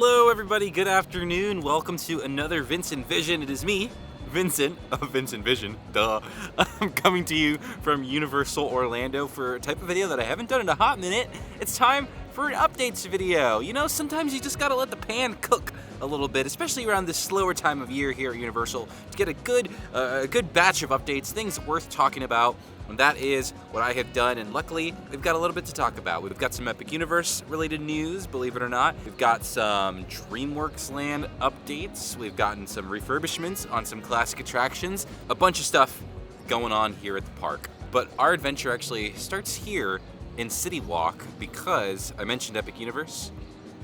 Hello everybody, good afternoon. Welcome to another Vincent Vision. It is me, Vincent of Vincent Vision, duh. I'm coming to you from Universal Orlando for a type of video that I haven't done in a hot minute. It's time for an updates video. You know, sometimes you just gotta let the pan cook a little bit, especially around this slower time of year here at Universal, to get a good batch of updates, things worth talking about. And that is what I have done, and luckily, we've got a little bit to talk about. We've got some Epic Universe related news, believe it or not. We've got some DreamWorks Land updates. We've gotten some refurbishments on some classic attractions. A bunch of stuff going on here at the park. But our adventure actually starts here in City Walk because I mentioned Epic Universe.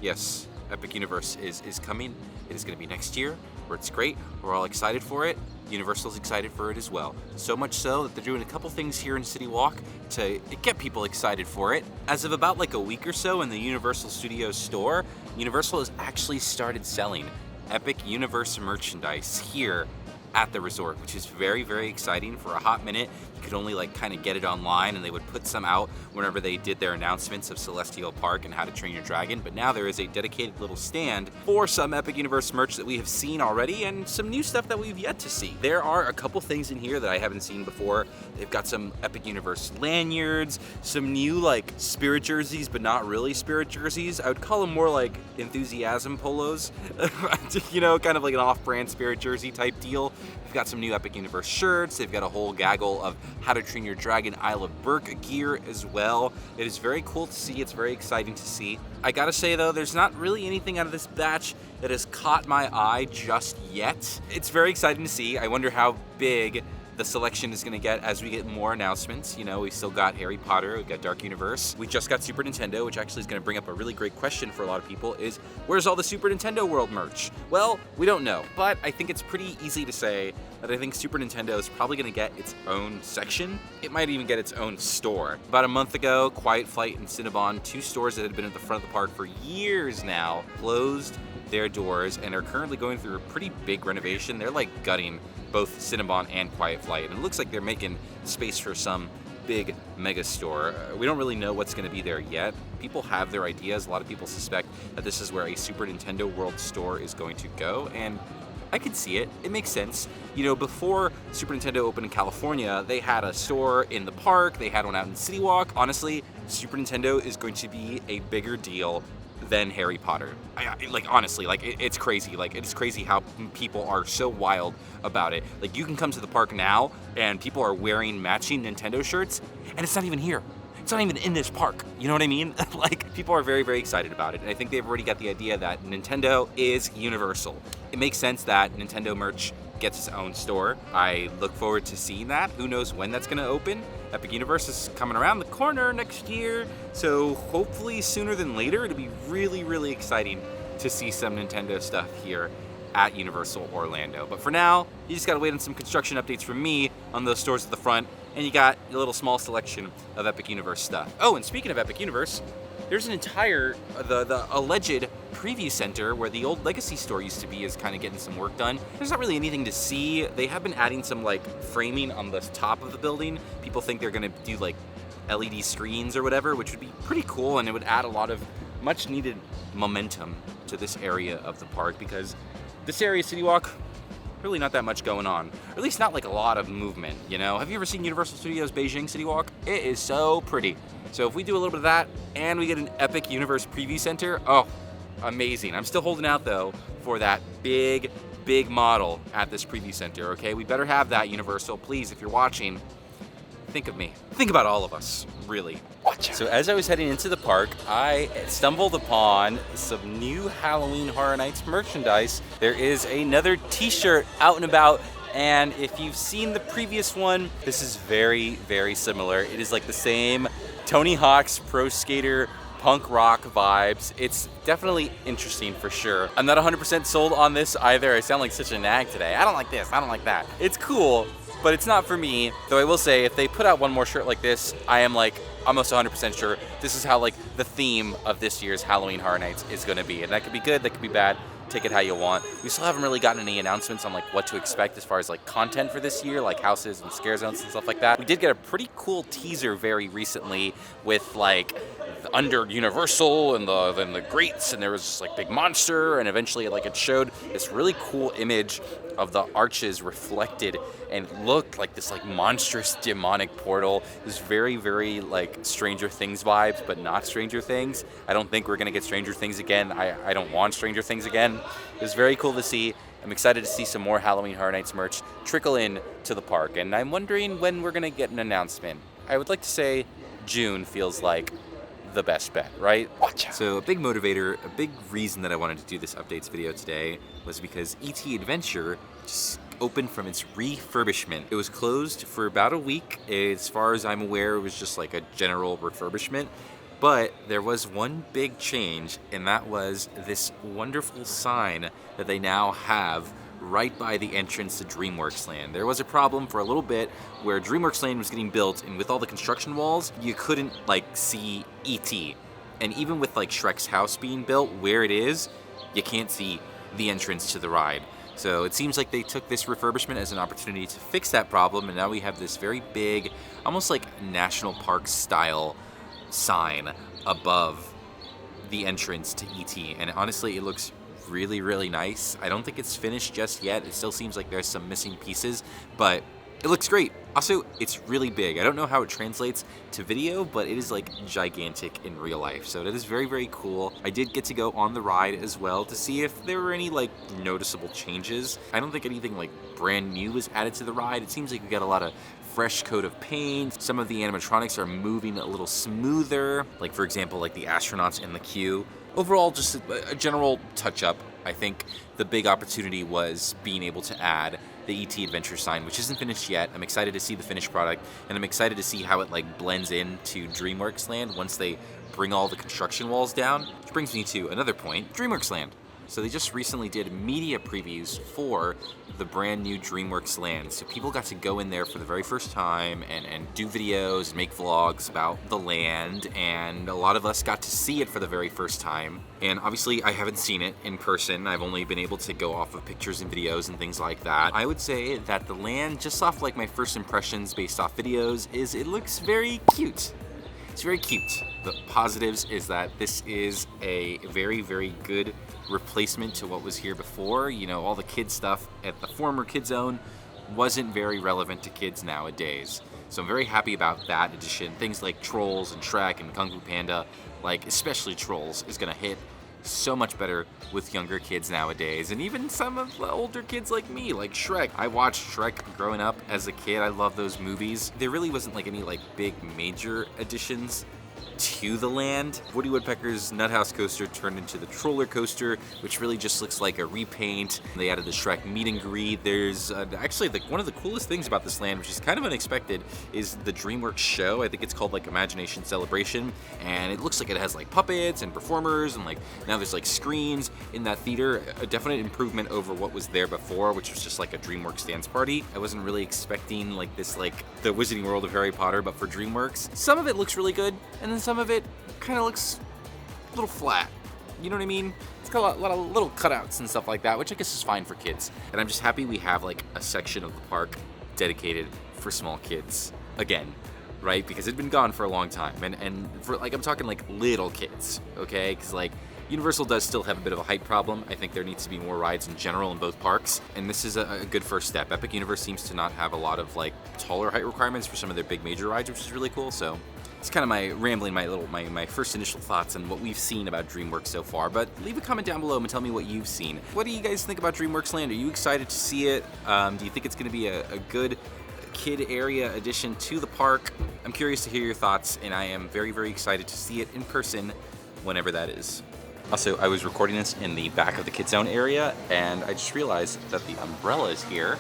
Yes, Epic Universe is coming. It is going to be next year, where it's great. We're all excited for it. Universal's excited for it as well. So much so that they're doing a couple things here in City Walk to get people excited for it. As of about like a week or so in the Universal Studios store, Universal has actually started selling Epic Universe merchandise here at the resort, which is very, very exciting. For a hot minute, you could only like kind of get it online, and they would put some out whenever they did their announcements of Celestial Park and How to Train Your Dragon. But now there is a dedicated little stand for some Epic Universe merch that we have seen already and some new stuff that we've yet to see. There are a couple things in here that I haven't seen before. They've got some Epic Universe lanyards, some new like spirit jerseys, but not really spirit jerseys. I would call them more like enthusiasm polos, you know, kind of like an off-brand spirit jersey type deal. They've got some new Epic Universe shirts. They've got a whole gaggle of How to Train Your Dragon Isle of Berk gear as well. It is very cool to see. It's very exciting to see. I gotta say though, there's not really anything out of this batch that has caught my eye just yet. It's very exciting to see. I wonder how big the selection is gonna get as we get more announcements. You know, we still got Harry Potter, we've got Dark Universe. We just got Super Nintendo, which actually is gonna bring up a really great question for a lot of people is, where's all the Super Nintendo World merch? Well, we don't know, but I think it's pretty easy to say that I think Super Nintendo is probably gonna get its own section. It might even get its own store. About a month ago, Quiet Flight and Cinnabon, two stores that had been at the front of the park for years now, closed their doors and are currently going through a pretty big renovation. They're like gutting both Cinnabon and Quiet Flight, and it looks like they're making space for some big mega store. We don't really know what's going to be there yet. People have their ideas. A lot of people suspect that this is where a Super Nintendo World store is going to go, and I could see it. It makes sense. You know, before Super Nintendo opened in California, they had a store in the park. They had one out in City Walk. Honestly, Super Nintendo is going to be a bigger deal than Harry Potter. Honestly, it's crazy. Like, it's crazy how people are so wild about it. Like, you can come to the park now and people are wearing matching Nintendo shirts and it's not even here. It's not even in this park. You know what I mean? Like, people are very, very excited about it. And I think they've already got the idea that Nintendo is universal. It makes sense that Nintendo merch gets its own store. I look forward to seeing that. Who knows when that's gonna open? Epic Universe is coming around the corner next year, so hopefully sooner than later. It'll be really, really exciting to see some Nintendo stuff here at Universal Orlando. But for now, you just gotta wait on some construction updates from me on those stores at the front, and you got a little small selection of Epic Universe stuff. Oh, and speaking of Epic Universe, there's an entire, the alleged preview center where the old Legacy store used to be is kind of getting some work done. There's not really anything to see. They have been adding some like framing on the top of the building. People think they're gonna do like LED screens or whatever, which would be pretty cool, and it would add a lot of much needed momentum to this area of the park, because this area, City Walk, really not that much going on. Or at least not like a lot of movement, you know? Have you ever seen Universal Studios Beijing City Walk? It is so pretty. So if we do a little bit of that and we get an Epic Universe preview center, oh, amazing. I'm still holding out though for that big model at this preview center, okay? We better have that, Universal. Please, if you're watching, think of me. Think about all of us, really. Watch out. So as I was heading into the park, I stumbled upon some new Halloween Horror Nights merchandise. There is another t-shirt out and about, and if you've seen the previous one, this is very, very similar. It is like the same Tony Hawk's Pro Skater punk rock vibes. It's definitely interesting for sure. I'm not 100% sold on this either. I sound like such a nag today. I don't like this, I don't like that. It's cool, but it's not for me. Though I will say, if they put out one more shirt like this, I am like almost 100% sure this is how like the theme of this year's Halloween Horror Nights is gonna be. And that could be good, that could be bad. Take it how you want. We still haven't really gotten any announcements on like what to expect as far as like content for this year, like houses and scare zones and stuff like that. We did get a pretty cool teaser very recently with like under Universal and the grates, and there was this like big monster, and eventually like it showed this really cool image of the arches reflected and looked like this like monstrous demonic portal. It was very, very like Stranger Things vibes, but not Stranger Things. I don't think we're gonna get Stranger Things again. I don't want Stranger Things again. It was very cool to see. I'm excited to see some more Halloween Horror Nights merch trickle in to the park, and I'm wondering when we're gonna get an announcement. I would like to say June feels like the best bet, right? So a big motivator, a big reason that I wanted to do this updates video today was because E.T. Adventure just opened from its refurbishment. It was closed for about a week. As far as I'm aware, it was just like a general refurbishment. But there was one big change, and that was this wonderful sign that they now have right by the entrance to DreamWorks Land. There was a problem for a little bit where DreamWorks Land was getting built, and with all the construction walls, you couldn't like see E.T. And even with like Shrek's house being built where it is, you can't see the entrance to the ride. So it seems like they took this refurbishment as an opportunity to fix that problem, and now we have this very big, almost like national park style sign above the entrance to E.T. And honestly, it looks really, really nice. I don't think it's finished just yet. It still seems like there's some missing pieces, but it looks great. Also, it's really big. I don't know how it translates to video, but it is like gigantic in real life. So that is very, very cool. I did get to go on the ride as well to see if there were any like noticeable changes. I don't think anything like brand new was added to the ride. It seems like we got a lot of fresh coat of paint. Some of the animatronics are moving a little smoother. Like for example, like the astronauts in the queue. Overall, just a general touch-up. I think the big opportunity was being able to add the E.T. Adventure sign, which isn't finished yet. I'm excited to see the finished product, and I'm excited to see how it like blends into DreamWorks Land once they bring all the construction walls down. Which brings me to another point, DreamWorks Land. So they just recently did media previews for the brand new DreamWorks Land. So people got to go in there for the very first time and do videos, make vlogs about the land, and a lot of us got to see it for the very first time. And obviously I haven't seen it in person. I've only been able to go off of pictures and videos and things like that. I would say that the land, just off like my first impressions based off videos, is it looks very cute. It's very cute. The positives is that this is a very, very good replacement to what was here before. You know, all the kid stuff at the former Kid Zone wasn't very relevant to kids nowadays. So I'm very happy about that addition. Things like Trolls and Shrek and Kung Fu Panda, like especially Trolls, is gonna hit so much better with younger kids nowadays, and even some of the older kids like me, like Shrek. I watched Shrek growing up as a kid. I love those movies. There really wasn't like any like big major additions to the land. Woody Woodpecker's Nut House coaster turned into the Troller coaster, which really just looks like a repaint. They added the Shrek meet and greet. There's actually one of the coolest things about this land, which is kind of unexpected, is the DreamWorks show. I think it's called like Imagination Celebration, and it looks like it has like puppets and performers, and like now there's like screens in that theater. A definite improvement over what was there before, which was just like a DreamWorks dance party. I wasn't really expecting like this, like the Wizarding World of Harry Potter, but for DreamWorks. Some of it looks really good, and then some of it kind of looks a little flat. You know what I mean? It's got a lot of little cutouts and stuff like that, which I guess is fine for kids. And I'm just happy we have like a section of the park dedicated for small kids again, right? Because it'd been gone for a long time. And for like, I'm talking like little kids, okay? Because like Universal does still have a bit of a height problem. I think there needs to be more rides in general in both parks, and this is a good first step. Epic Universe seems to not have a lot of like taller height requirements for some of their big major rides, which is really cool. So it's kind of my rambling, my first initial thoughts on what we've seen about DreamWorks so far. But leave a comment down below and tell me what you've seen. What do you guys think about DreamWorks Land? Are you excited to see it? Do you think it's going to be a good kid area addition to the park? I'm curious to hear your thoughts, and I am very, very excited to see it in person whenever that is. Also, I was recording this in the back of the Kid Zone area, and I just realized that the umbrellas here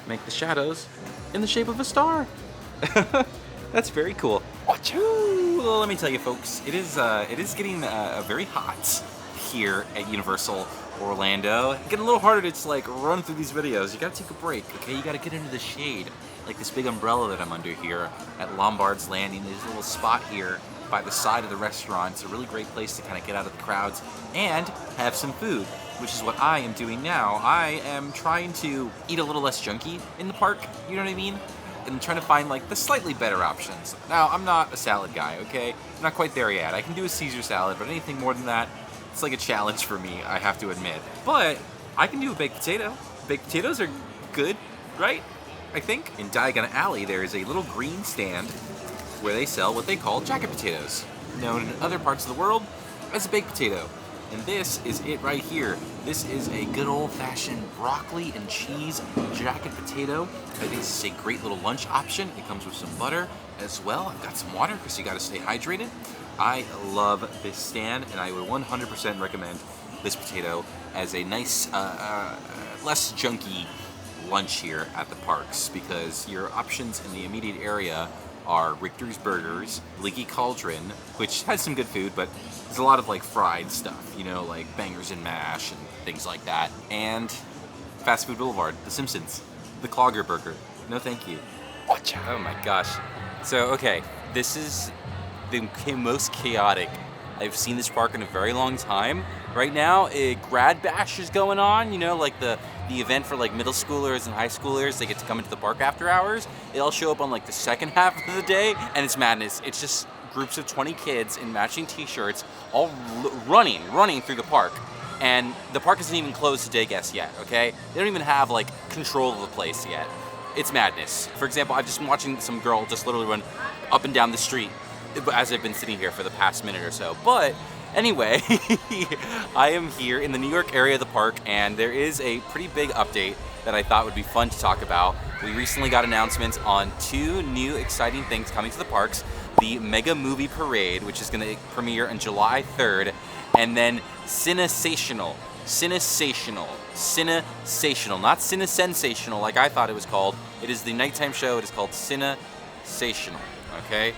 make the shadows in the shape of a star. That's very cool. Watch out! Well, let me tell you, folks, it is getting very hot here at Universal Orlando. It's getting a little harder to just like run through these videos. You gotta take a break, okay? You gotta get into the shade, like this big umbrella that I'm under here at Lombard's Landing. There's a little spot here by the side of the restaurant. It's a really great place to kind of get out of the crowds and have some food, which is what I am doing now. I am trying to eat a little less junky in the park, you know what I mean? and trying to find like the slightly better options. Now, I'm not a salad guy, okay? I'm not quite there yet. I can do a Caesar salad, but anything more than that, it's like a challenge for me, I have to admit. But I can do a baked potato. Baked potatoes are good, right? I think. In Diagon Alley, there is a little green stand where they sell what they call jacket potatoes, known in other parts of the world as a baked potato. And this is it right here. This is a good old-fashioned broccoli and cheese jacket potato. I think this is a great little lunch option. It comes with some butter as well. I've got some water because you got to stay hydrated. I love this stand, and I would 100% recommend this potato as a nice, less junky lunch here at the parks, because your options in the immediate area are Richter's Burgers, Leaky Cauldron, which has some good food, but there's a lot of like fried stuff, you know, like bangers and mash and things like that. And Fast Food Boulevard, The Simpsons, the Clogger Burger. No thank you. Watch out. Oh my gosh. So, okay, this is the most chaotic I've seen this park in a very long time. Right now, a grad bash is going on, you know, like the event for like middle schoolers and high schoolers. They get to come into the park after hours. They all show up on like the second half of the day, and it's madness. It's just groups of 20 kids in matching t-shirts all running through the park. And the park isn't even closed to day guests yet, okay? They don't even have like control of the place yet. It's madness. For example, I've just been watching some girl just literally run up and down the street as I've been sitting here for the past minute or so. But anyway, I am here in the New York area of the park, and there is a pretty big update that I thought would be fun to talk about. We recently got announcements on 2 new exciting things coming to the parks. The Mega Movie Parade, which is going to premiere on July 3rd, and then Cinesational, not Cinesensational like I thought it was called. It is the nighttime show. It is called Cinesational, okay?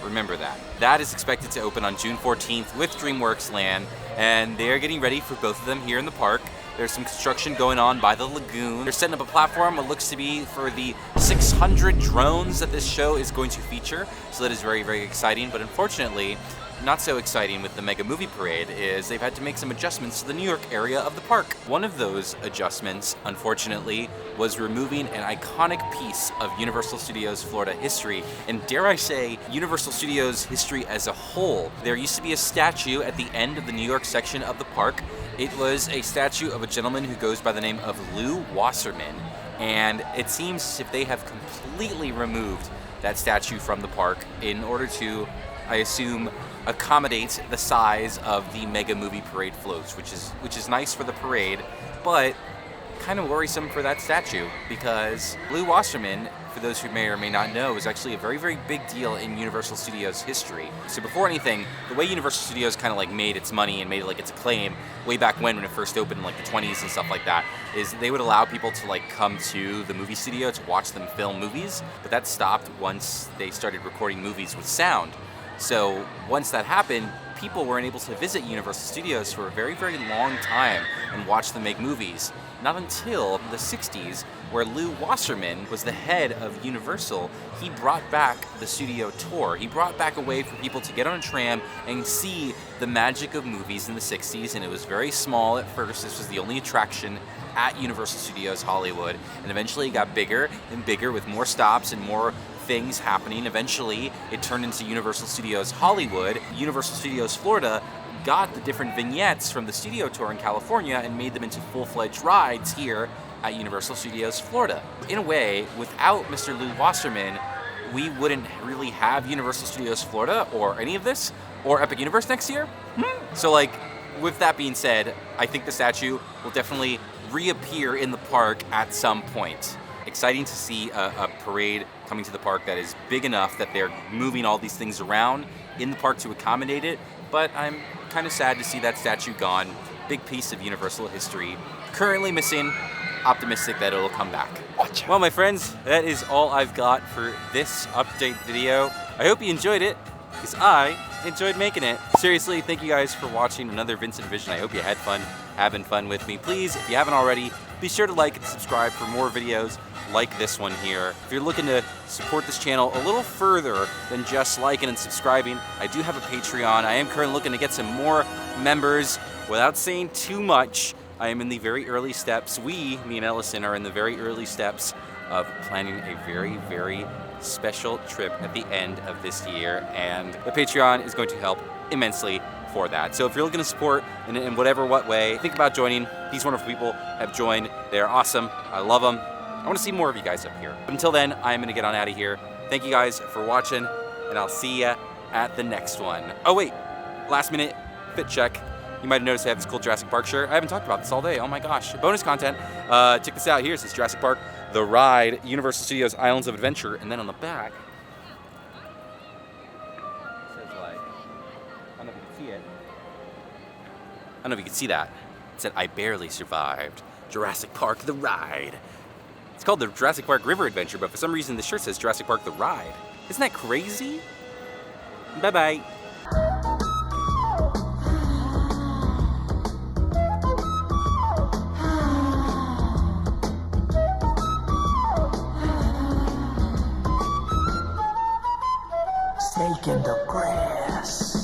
Remember that. That is expected to open on June 14th with DreamWorks Land, and they're getting ready for both of them here in the park. There's some construction going on by the lagoon. They're setting up a platform, what looks to be for the 600 drones that this show is going to feature, so that is very, very exciting. But unfortunately, not so exciting with the Mega Movie Parade is they've had to make some adjustments to the New York area of the park. One of those adjustments, unfortunately, was removing an iconic piece of Universal Studios Florida history, and dare I say, Universal Studios history as a whole. There used to be a statue at the end of the New York section of the park. It was a statue of a gentleman who goes by the name of Lew Wasserman, and it seems as if they have completely removed that statue from the park in order to, I assume, accommodate the size of the Mega Movie Parade floats, which is nice for the parade, but kind of worrisome for that statue, because Lew Wasserman, for those who may or may not know, is actually a very, very big deal in Universal Studios history. So before anything, the way Universal Studios kind of like made its money and made it like its acclaim way back when it first opened in like the 20s and stuff like that, is they would allow people to like come to the movie studio to watch them film movies, but that stopped once they started recording movies with sound. So once that happened, people weren't able to visit Universal Studios for a very, very long time and watch them make movies. Not until the 60s, where Lew Wasserman was the head of Universal, he brought back the studio tour. He brought back a way for people to get on a tram and see the magic of movies in the 60s, and it was very small at first. This was the only attraction at Universal Studios Hollywood, and eventually it got bigger and bigger with more stops and more things happening. Eventually, it turned into Universal Studios Hollywood. Universal Studios Florida got the different vignettes from the studio tour in California and made them into full-fledged rides here at Universal Studios Florida. In a way, without Mr. Lew Wasserman, we wouldn't really have Universal Studios Florida or any of this, or Epic Universe next year. So like, with that being said, I think the statue will definitely reappear in the park at some point. Exciting to see a parade coming to the park that is big enough that they're moving all these things around in the park to accommodate it, but I'm kind of sad to see that statue gone. Big piece of Universal history. Currently missing, optimistic that it'll come back. Well, my friends, that is all I've got for this update video. I hope you enjoyed it, because I enjoyed making it. Seriously, thank you guys for watching another Vincent Vision. I hope you had fun having fun with me. Please, if you haven't already, be sure to like and subscribe for more videos like this one here. If you're looking to support this channel a little further than just liking and subscribing, I do have a Patreon. I am currently looking to get some more members. Without saying too much, I am in the very early steps. Me and Ellison are in the very early steps of planning a very, very special trip at the end of this year, and the Patreon is going to help immensely for that. So if you're looking to support in whatever what way, think about joining. These wonderful people have joined. They're awesome. I love them. I want to see more of you guys up here. But until then, I'm going to get on out of here. Thank you guys for watching, and I'll see ya at the next one. Oh wait, last minute fit check. You might have noticed I have this cool Jurassic Park shirt. I haven't talked about this all day. Oh my gosh. Bonus content. Check this out. Here it says Jurassic Park, The Ride, Universal Studios Islands of Adventure. And then on the back, it says like, I don't know if you can see it. I don't know if you can see that. It said, I barely survived. Jurassic Park, The Ride. It's called the Jurassic Park River Adventure, but for some reason the shirt says Jurassic Park, The Ride. Isn't that crazy? Bye-bye. Taking the grave.